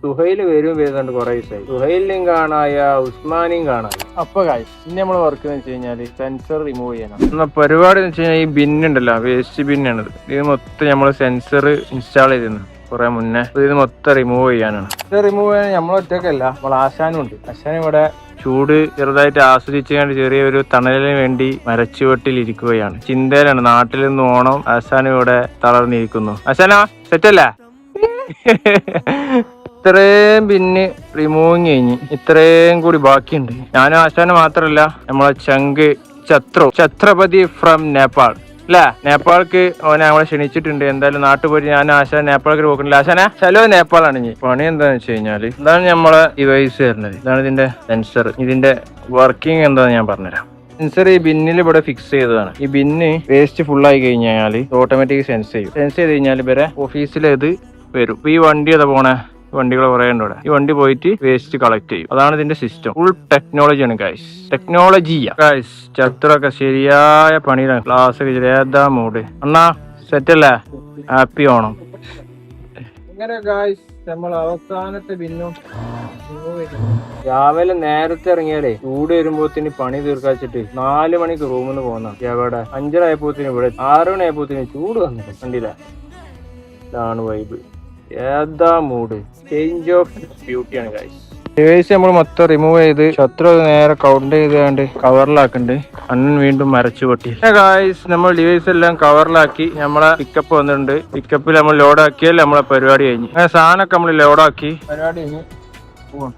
സുഹൈൽ വരുന്നുണ്ട് കുറെ ദിവസമായി. സുഹൈലിനെയും കാണായ, ഉസ്മാനെയും കാണായ. അപ്പൊ ഇനി നമ്മളെ വർക്ക് എന്ന് വെച്ച് കഴിഞ്ഞാല് സെൻസർ റിമൂവ് ചെയ്യണം. എന്നാ പരിപാടി എന്ന് വെച്ച് കഴിഞ്ഞാൽ ഈ ബിന്നുണ്ടല്ലോ, വേസ്റ്റ് ബിന്നാണിത്. ഇത് മൊത്തം നമ്മള് സെൻസർ ഇൻസ്റ്റാൾ ചെയ്തിരുന്നു കുറെ മുന്നേ. ഇത് മൊത്തം റിമൂവ് ചെയ്യാനാണ്. ഇത് റിമൂവ് ചെയ്യാൻ നമ്മളൊറ്റക്കല്ല, നമ്മൾ ആശാനും ഉണ്ട്. ആശാൻ ഇവിടെ ചൂട് ചെറുതായിട്ട് ആസ്വദിച്ചുകൊണ്ട് ചെറിയൊരു തണലിന് വേണ്ടി മരച്ചുവട്ടിൽ ഇരിക്കുകയാണ്. ചിന്തയിലാണ്. നാട്ടിൽ നിന്ന് ഓണം. ആശാനും ഇവിടെ തളർന്നിരിക്കുന്നു. ആശാനാ സെറ്റല്ലേ? ഇത്രയും പിന്നെ റിമൂവിങ് കഴിഞ്ഞ് ഇത്രയും കൂടി ബാക്കിയുണ്ട്. ഞാനും ആശാന് മാത്രല്ല, നമ്മളെ ചങ്ക് ഛത്രപതി ഫ്രം നേപ്പാൾ അല്ലേ? നേപ്പാൾക്ക് ഓനെ നമ്മളെ ക്ഷണിച്ചിട്ടുണ്ട്. എന്തായാലും നാട്ടിൽ പോയിട്ട് ഞാൻ ആശാൻ നേപ്പാൾക്ക് പോക്കുന്നില്ല. ആശാനെ ചലോ നേപ്പാളാണ്. ഇനി പണി എന്താന്ന് വെച്ച് കഴിഞ്ഞാല്, ഇതാണ് നമ്മളെ ഡിവൈസ് വരുന്നത്. ഇതാണ് ഇതിന്റെ സെൻസർ. ഇതിന്റെ വർക്കിംഗ് എന്താന്ന് ഞാൻ പറഞ്ഞുതരാം. സെൻസർ ഈ ബിന്നിൽ ഇവിടെ ഫിക്സ് ചെയ്തതാണ്. ഈ ബിന്ന് വേസ്റ്റ് ഫുൾ ആയി കഴിഞ്ഞാൽ ഓട്ടോമാറ്റിക് സെൻസ് ചെയ്യും. സെൻസ് ചെയ്ത് കഴിഞ്ഞാൽ ഇവരെ ഓഫീസിലേത് വരും. ഈ വണ്ടി ഏതാ പോണേ? വണ്ടികൾ കുറേ ഉണ്ട് ഇവിടെ. ഈ വണ്ടി പോയിട്ട് വേസ്റ്റ് കളക്ട് ചെയ്യും. അതാണ് ഇതിന്റെ സിസ്റ്റം. ഫുൾ ടെക്നോളജിയാണ് ഗൈസ്. ടെക്നോളജിയാ ഗൈസ്. ചത്രൊക്കെ ശരിയായ പണിയിലാണ്. ക്ലാസ് ഏതാ മൂഡ് അണ്ണാ? സെറ്റ് അല്ലേ? ഹാപ്പി ഓണം. ഇങ്ങനെ ഗൈസ് നമ്മൾ അവസാനത്തെ ബിന്നും രാവിലെ നേരത്തെ ഇറങ്ങിയാലേ ചൂട് വരുമ്പോത്തിന് പണി തീർക്കാച്ചിട്ട് 4 മണിക്ക് റൂമിൽ നിന്ന് പോകുന്ന എവിടെ 5:30 ആയപ്പോത്തിന് ഇവിടെ 6 മണി ആയപ്പോത്തിന് ചൂട് വന്നിട്ട് കണ്ടില്ല. ഇതാണ് വൈബ്. ഏതാ മൂഡ്. ചേഞ്ച് ഓഫ് ബ്യൂട്ടിയാണ് ഗൈസ്. ഡിവൈസ് നമ്മൾ മൊത്തം റിമൂവ് ചെയ്ത് ശത്രു നേരെ കൗണ്ട് ചെയ്താണ്ട് കവറിലാക്കുന്നുണ്ട്. അണ്ണൻ വീണ്ടും മരച്ചു പൊട്ടി ഗൈസ്. നമ്മൾ ഡിവൈസ് എല്ലാം കവറിലാക്കി. നമ്മളെ പിക്കപ്പ് വന്നിട്ടുണ്ട്. പിക്കപ്പിൽ നമ്മൾ ലോഡാക്കിയാൽ നമ്മളെ പരിപാടി കഴിഞ്ഞു. സാധനമൊക്കെ നമ്മൾ ലോഡാക്കി പരിപാടി കഴിഞ്ഞ് പോവാം.